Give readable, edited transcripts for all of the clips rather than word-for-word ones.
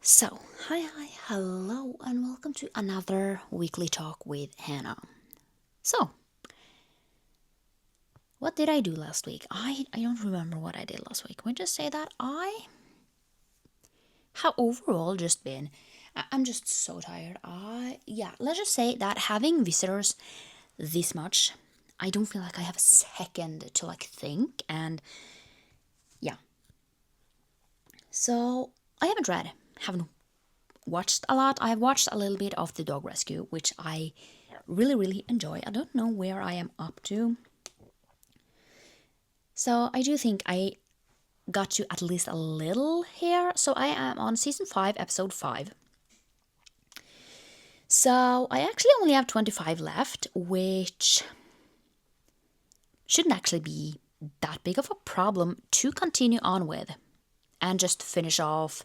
So, hi, hello, and welcome to another weekly talk with Hannah. So, what did I do last week? I don't remember what I did last week. We just say that I have overall just been. I'm just so tired. Let's just say that having visitors this much, I don't feel like I have a second to think, and yeah. So, I haven't watched a lot. I have watched a little bit of the dog rescue, which I really enjoy. I don't know where I am up to. So I do think I got to at least a little here. So I am on season 5, episode 5. So I actually only have 25 left, which shouldn't actually be that big of a problem to continue on with and just finish off.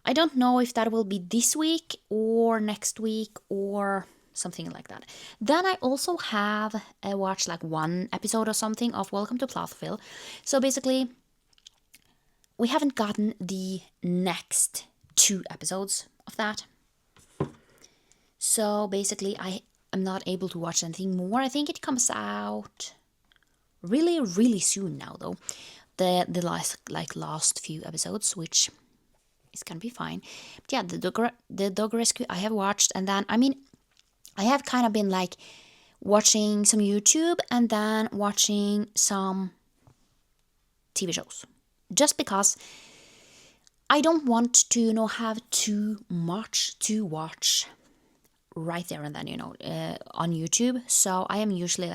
I don't know if that will be this week or next week or something like that. Then I also have watched one episode or something of Welcome to Plathville. So basically, we haven't gotten the next 2 episodes of that. So basically, I am not able to watch anything more. I think it comes out really soon now, though. The last few episodes, which is gonna be fine. But yeah, the dog rescue I have watched, and then I have kind of been watching some YouTube and then watching some TV shows, just because I don't want to have too much to watch right there and then on YouTube. So I am usually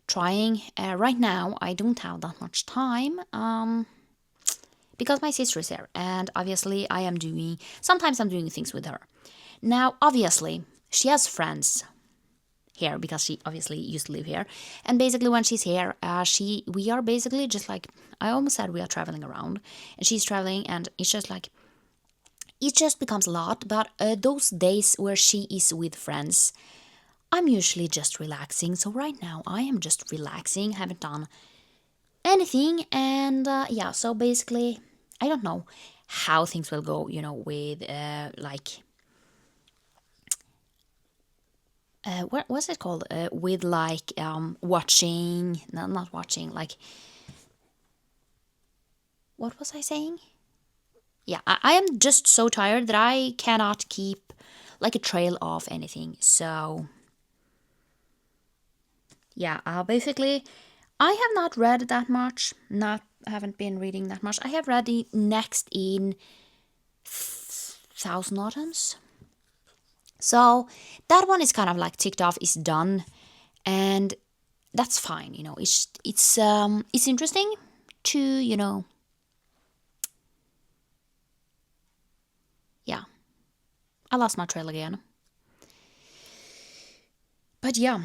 trying. Right now I don't have that much time because my sister is here, and obviously sometimes I'm doing things with her. Now obviously she has friends here because she obviously used to live here, and basically when she's here we are basically just I almost said we are traveling around, and she's traveling, and it's just it just becomes a lot. But those days where she is with friends, I'm usually just relaxing. So right now I am just relaxing, haven't done anything, and yeah. So basically, I don't know how things will go. With what was it called? With watching, no, not watching. What was I saying? Yeah, I am just so tired that I cannot keep a trail of anything. So yeah, basically, I have not read that much. Not haven't been reading that much. I have read the next in Thousand Autumns. So that one is kind of ticked off, is done, and that's fine. It's interesting to yeah. I lost my trail again, but yeah.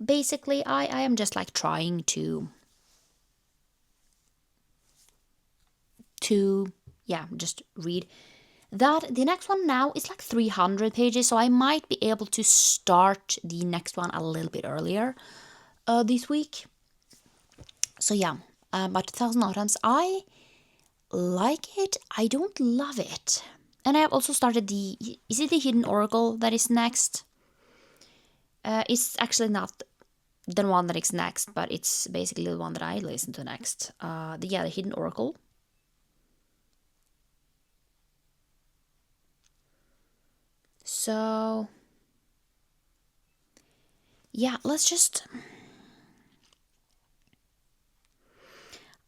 Basically, I am just trying to yeah, just read that. The next one now is 300 pages, so I might be able to start the next one a little bit earlier this week. So yeah, but Thousand Autumns, I like it. I don't love it. And I have also started is it the Hidden Oracle that is next? It's actually not the one that is next, but it's basically the one that I listen to next. The Hidden Oracle. So yeah, let's just.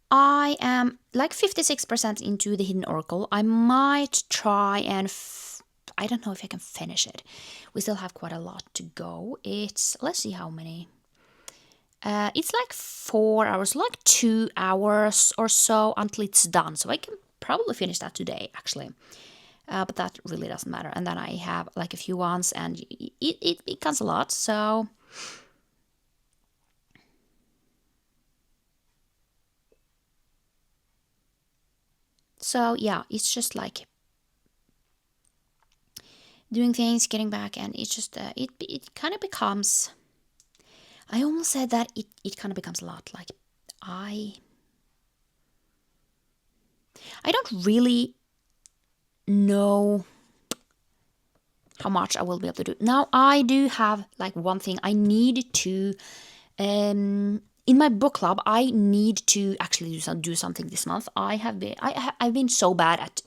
I am 56% into the Hidden Oracle. I might try and I don't know if I can finish it. We still have quite a lot to go. Let's see how many. It's 4 hours, 2 hours or so until it's done. So I can probably finish that today, actually. But that really doesn't matter. And then I have a few ones, and it becomes a lot. So yeah, it's just doing things, getting back, and it's just it kind of becomes. I almost said that it kind of becomes a lot. I I don't really know how much I will be able to do. Now, I do have like one thing I need to, in my book club, I need to actually do something this month. I've been so bad at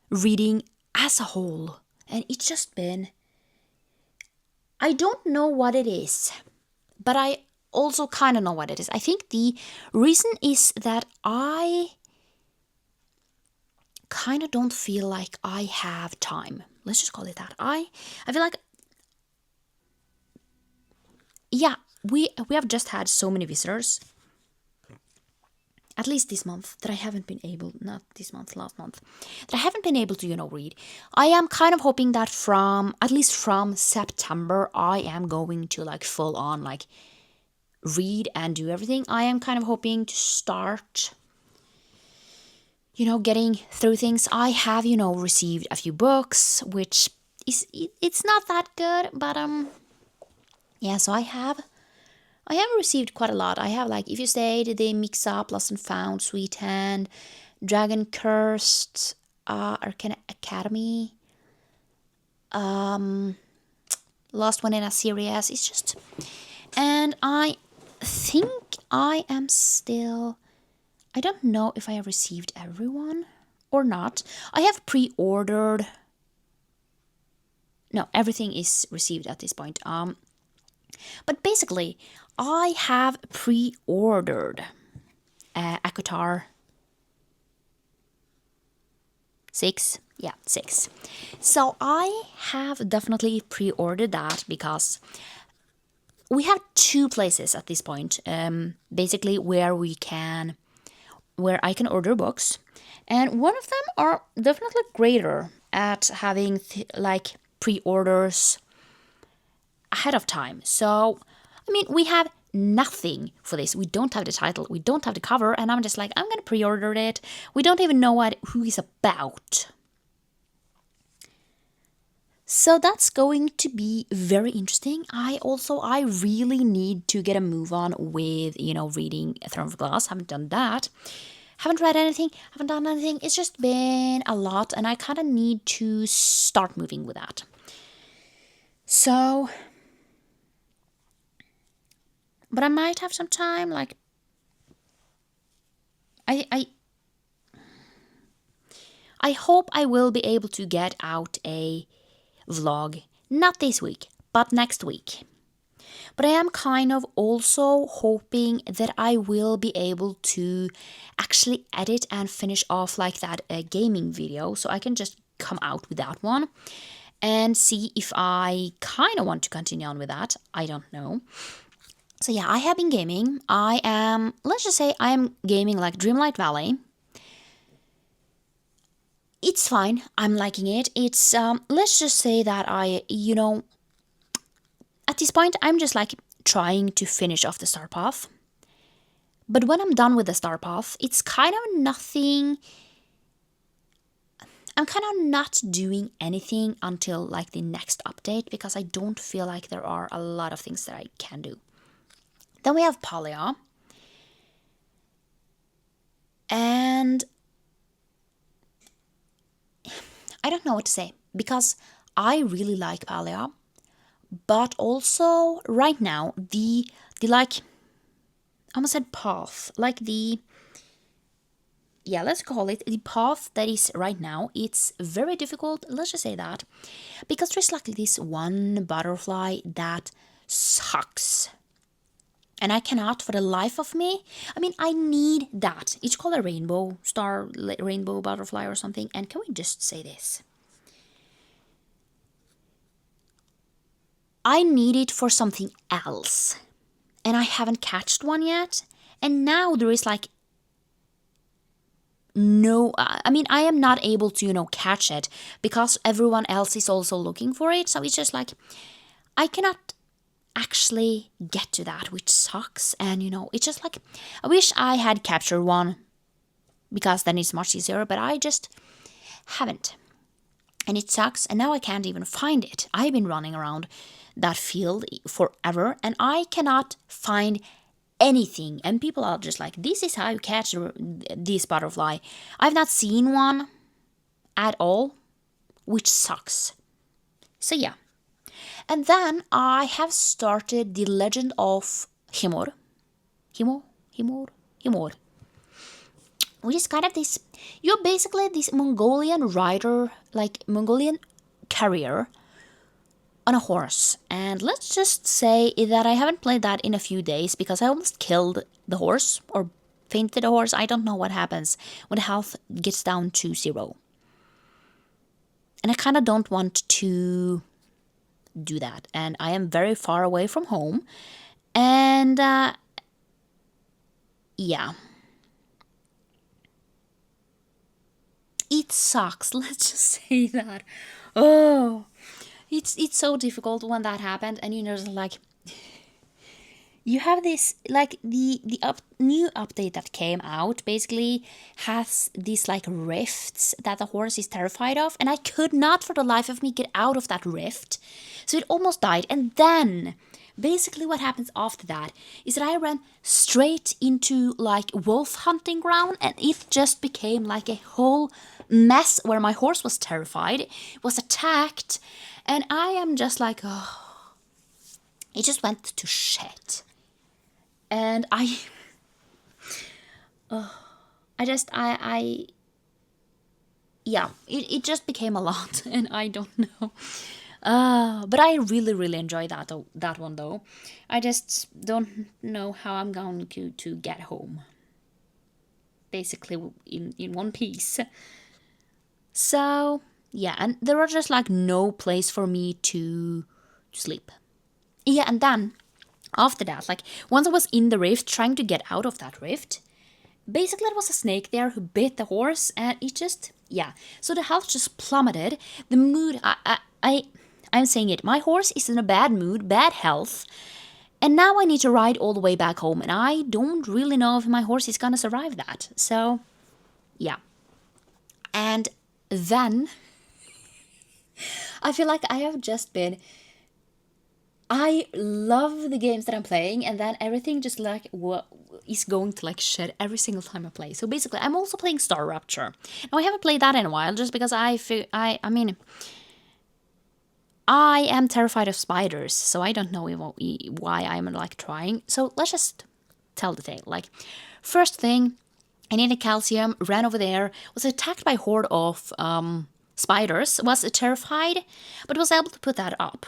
reading as a whole, and it's just been, I don't know what it is, but I also kind of know what it is. I think the reason is that I kind of don't feel like I have time. Let's just call it that. I feel like, yeah, we have just had so many visitors, at least this month, that I haven't been able, not this month, last month, that I haven't been able to, read. I am kind of hoping that at least from September, I am going to like full on like read and do everything. I am kind of hoping to start, getting through things. I have, received a few books, which it's not that good, but yeah, so I have received quite a lot. I have like If You Stayed, They Mix Up, Lost and Found, Sweet Hand, Dragon Cursed, Arcana Academy, Lost One in a Series. It's just, and I think I am still, I don't know if I have received everyone or not. I have pre-ordered. No, everything is received at this point. But basically, I have pre-ordered ACOTAR 6. Yeah, 6. So I have definitely pre-ordered that because we have 2 places at this point, basically where I can order books, and one of them are definitely greater at having like pre-orders ahead of time. So, I mean, we have nothing for this. We don't have the title, we don't have the cover, and I'm just like, I'm gonna pre-order it. We don't even know who it's about. So that's going to be very interesting. I really need to get a move on with, reading Throne of Glass. Haven't done that. Haven't read anything, haven't done anything. It's just been a lot, and I kind of need to start moving with that. So, but I might have some time, like, I hope I will be able to get out a vlog, not this week, but next week. But I am kind of also hoping that I will be able to actually edit and finish off like that gaming video, so I can just come out with that one and see if I kind of want to continue on with that. I don't know. So yeah, I have been gaming. Let's just say I am gaming like Dreamlight Valley. It's fine. I'm liking it. It's, let's just say that at this point, I'm just like trying to finish off the Star Path. But when I'm done with the Star Path, it's kind of nothing. I'm kind of not doing anything until like the next update because I don't feel like there are a lot of things that I can do. Then we have Palia. And I don't know what to say because I really like Palia. But also right now, the like, I almost said path, like let's call it the path that is right now. It's very difficult, let's just say that, because there's like this one butterfly that sucks. And I cannot for the life of me, I mean, I need that. It's called a rainbow butterfly or something. And can we just say this? I need it for something else. And I haven't catched one yet. And now there is like no, I mean, I am not able to, catch it because everyone else is also looking for it. So it's just like, I cannot actually get to that, which sucks. And, it's just like, I wish I had captured one because then it's much easier, but I just haven't. And it sucks. And now I can't even find it. I've been running around that field forever and I cannot find anything, and people are just like, this is how you catch this butterfly. I've not seen one at all, which sucks. So yeah. And then I have started The Legend of Himor. Himor. Which is kind of this, you're basically this Mongolian rider, like Mongolian carrier on a horse. And let's just say that I haven't played that in a few days because I almost killed the horse or fainted the horse. I don't know what happens when the health gets down to 0. And I kind of don't want to do that. And I am very far away from home. And yeah. It sucks. Let's just say that. Oh, it's so difficult when that happened, and like, you have this, like, the new update that came out basically has these like rifts that the horse is terrified of, and I could not for the life of me get out of that rift, so it almost died. And then basically what happens after that is that I ran straight into like wolf hunting ground, and it just became like a whole mess where my horse was terrified, was attacked, and I am just like, oh, it just went to shit. And I yeah, it just became a lot, and I don't know. But I really, really enjoy that one though. I just don't know how I'm going to get home. Basically, in one piece. So yeah, and there was just like no place for me to sleep. Yeah, and then after that, like once I was in the rift, trying to get out of that rift, basically there was a snake there who bit the horse, and it just, yeah. So the health just plummeted. The mood, I'm saying it. My horse is in a bad mood, bad health, and now I need to ride all the way back home, and I don't really know if my horse is gonna survive that. So, yeah. And then I feel like I have just been. I love the games that I'm playing, and then everything just like is going to like shit every single time I play. So basically, I'm also playing Star Rapture. Now I haven't played that in a while, just because I mean, I am terrified of spiders, so I don't know why I'm like trying. So let's just tell the tale. Like, first thing, I needed calcium, ran over there, was attacked by a horde of spiders, was terrified, but was able to put that up.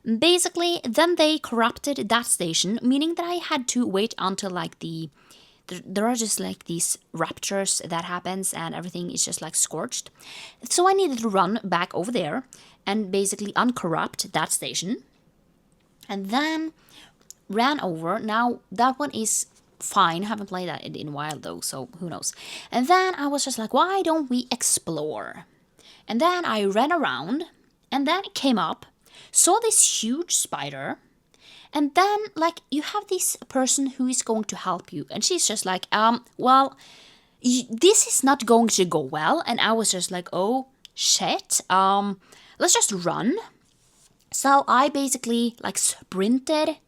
Basically, then they corrupted that station, meaning that I had to wait until like there are just like these raptures that happens, and everything is just like scorched. So I needed to run back over there and basically uncorrupt that station, and then ran over. Now that one is fine. Haven't played that in a while though, so who knows. And then I was just like, why don't we explore? And then I ran around, and then it came up, saw this huge spider, and then like you have this person who is going to help you, and she's just like, well, this is not going to go well. And I was just like, oh shit, let's just run. So I basically like sprinted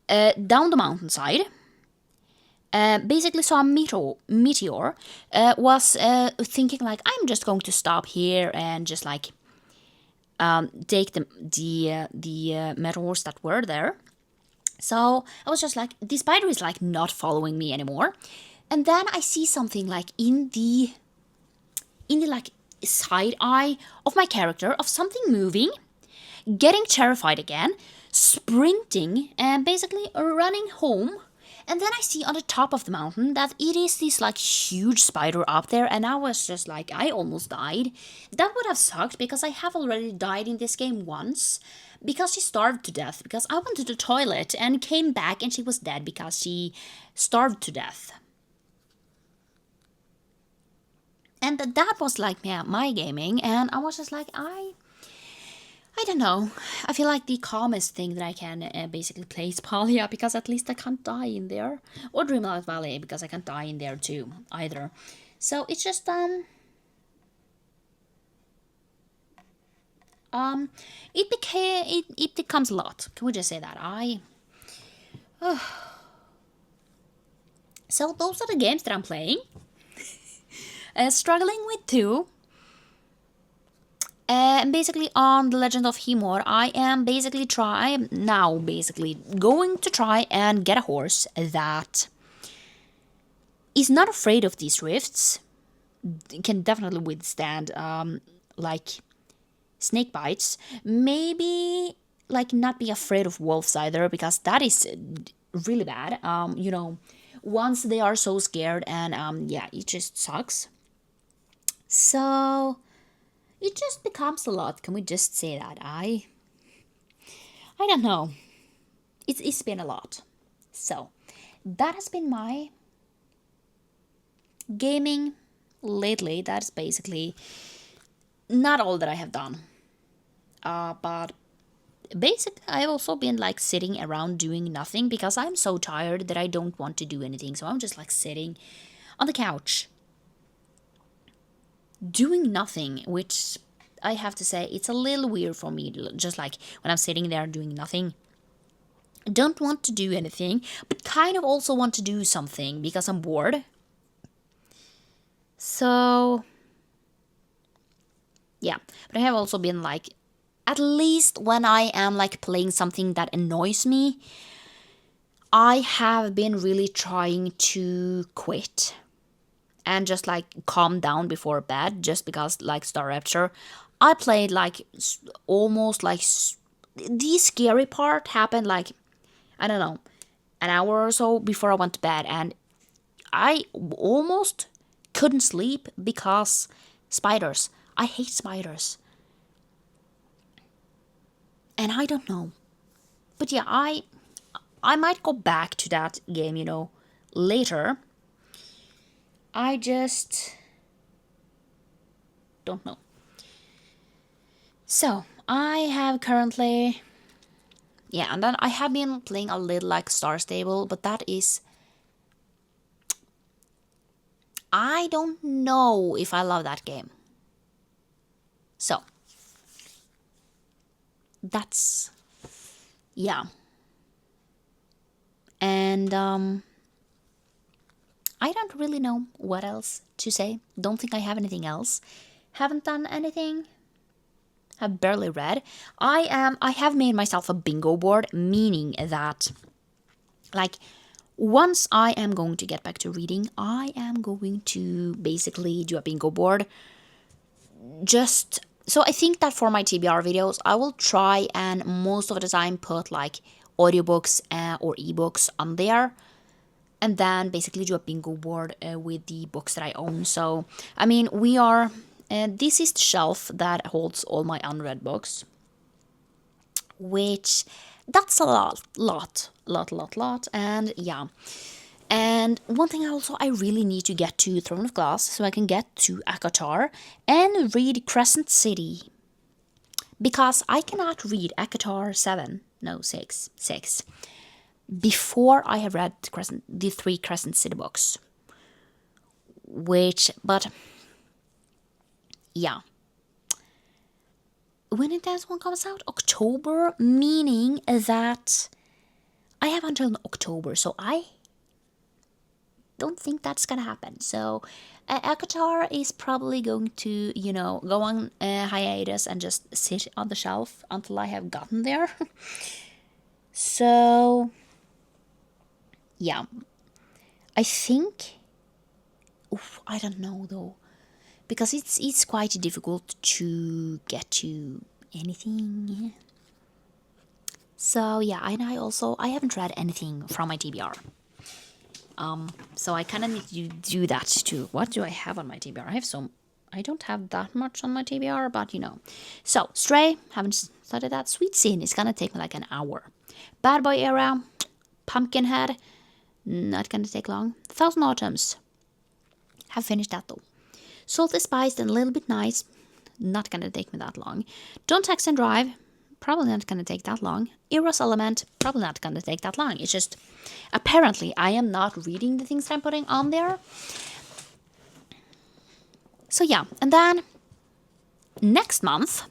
down the mountainside. Basically saw a meteor. Was thinking like, I'm just going to stop here and just like take the meteors that were there. So I was just like, the spider is like not following me anymore. And then I see something like in the like side eye of my character of something moving, getting terrified again, sprinting, and basically running home. And then I see on the top of the mountain that it is this like huge spider up there, and I was just like, I almost died. That would have sucked because I have already died in this game once because she starved to death because I went to the toilet and came back and she was dead because she starved to death. And that was like, yeah, my gaming, and I was just like, I don't know. I feel like the calmest thing that I can basically play is Palia, because at least I can't die in there. Or Dreamlight Valley, because I can't die in there too, either. So it's just, it becomes a lot. Can we just say that? So those are the games that I'm playing. Struggling with two. And basically on The Legend of Hemor, I am now going to try and get a horse that is not afraid of these rifts, can definitely withstand like snake bites. Maybe like not be afraid of wolves either, because that is really bad. Once they are so scared, and yeah, it just sucks. So it just becomes a lot. Can we just say that? I don't know. It's been a lot. So that has been my gaming lately. That's basically not all that I have done. But basically, I've also been like sitting around doing nothing because I'm so tired that I don't want to do anything. So I'm just like sitting on the couch doing nothing, which I have to say it's a little weird for me. Just like when I'm sitting there doing nothing, I don't want to do anything, but kind of also want to do something because I'm bored. So yeah, but I have also been like, at least when I am like playing something that annoys me, I have been really trying to quit and just like calm down before bed, just because like Star Rapture, I played like almost like the scary part happened like, I don't know, an hour or so before I went to bed, and I almost couldn't sleep because spiders. I hate spiders. And I don't know. But yeah, I might go back to that game, later. I just don't know. So, I have currently, yeah, and then I have been playing a little like Star Stable, but that is, I don't know if I love that game. So, that's, yeah. And I don't really know what else to say. Don't think I have anything else. Haven't done anything. Have barely read. I have made myself a bingo board, meaning that like once I am going to get back to reading, I am going to basically do a bingo board. Just so I think that for my TBR videos, I will try and most of the time put like audiobooks or ebooks on there, and then basically do a bingo board with the books that I own. So, I mean, this is the shelf that holds all my unread books, which that's a lot, and yeah. And one thing I really need to get to Throne of Glass so I can get to Akatar and read Crescent City. Because I cannot read Akatar 6, before I have read the 3 Crescent City books. But yeah. When it does one comes out? October, meaning that I have until October, so I don't think that's gonna happen. So Akatar is probably going to, go on hiatus and just sit on the shelf until I have gotten there. So yeah, I think, I don't know though, because it's quite difficult to get to anything. So yeah, and I haven't read anything from my TBR. So I kind of need to do that too. What do I have on my TBR? I don't have that much on my TBR, but So, Stray, haven't started that. Sweet Sin is gonna take me like an hour. Bad Boy Era, Pumpkinhead, not gonna take long. Thousand Autumns, have finished that though. Salty Spiced and a little bit nice, not gonna take me that long. Don't Text and Drive, probably not gonna take that long. Eros Element, probably not gonna take that long. It's just, apparently, I am not reading the things that I'm putting on there. So yeah, and then next month,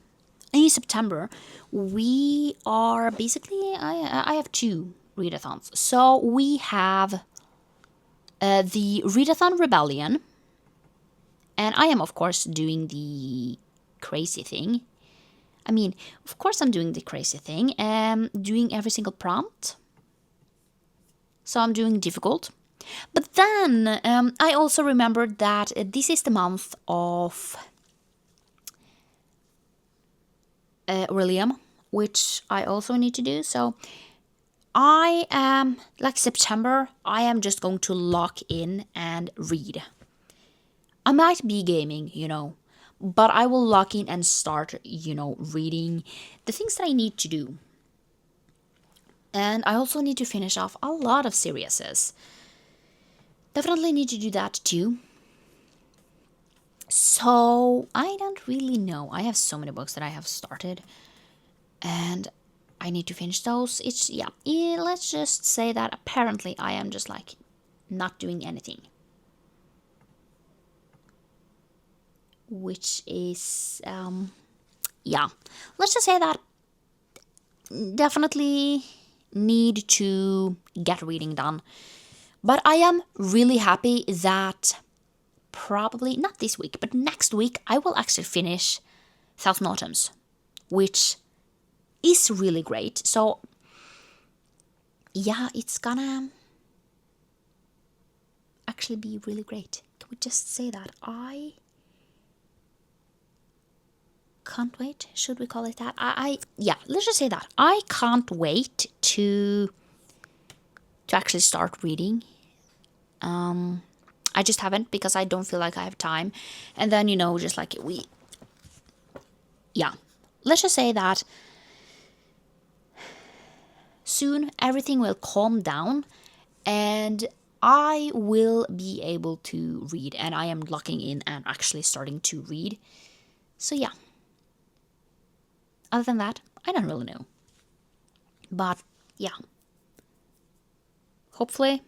in September, we are basically, I have 2 readathons. So we have the Readathon Rebellion, and I am of course doing the crazy thing. I mean, of course I'm doing the crazy thing, doing every single prompt. So I'm doing difficult. But then I also remembered that this is the month of William, which I also need to do. So I am, like September, I am just going to lock in and read. I might be gaming, but I will lock in and start, reading the things that I need to do. And I also need to finish off a lot of series. Definitely need to do that too. So I don't really know. I have so many books that I have started, and I need to finish those. Let's just say that apparently I am just like not doing anything. Which is, let's just say that definitely need to get reading done. But I am really happy that probably not this week, but next week I will actually finish Thousand Autumns, which is really great. So yeah, it's gonna actually be really great. Can we just say that? I can't wait. Should we call it that? Let's just say that. I can't wait to actually start reading. I just haven't because I don't feel like I have time. And then, just like let's just say that soon everything will calm down and I will be able to read, and I am locking in and actually starting to read. So yeah. Other than that, I don't really know. But yeah. Hopefully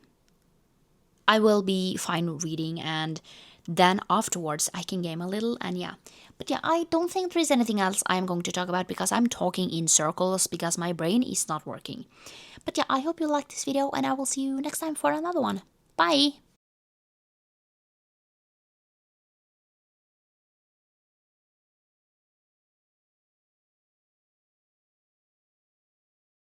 I will be fine reading, and then afterwards I can game a little, and yeah. But yeah, I don't think there is anything else I'm going to talk about because I'm talking in circles because my brain is not working. But yeah, I hope you liked this video, and I will see you next time for another one. Bye!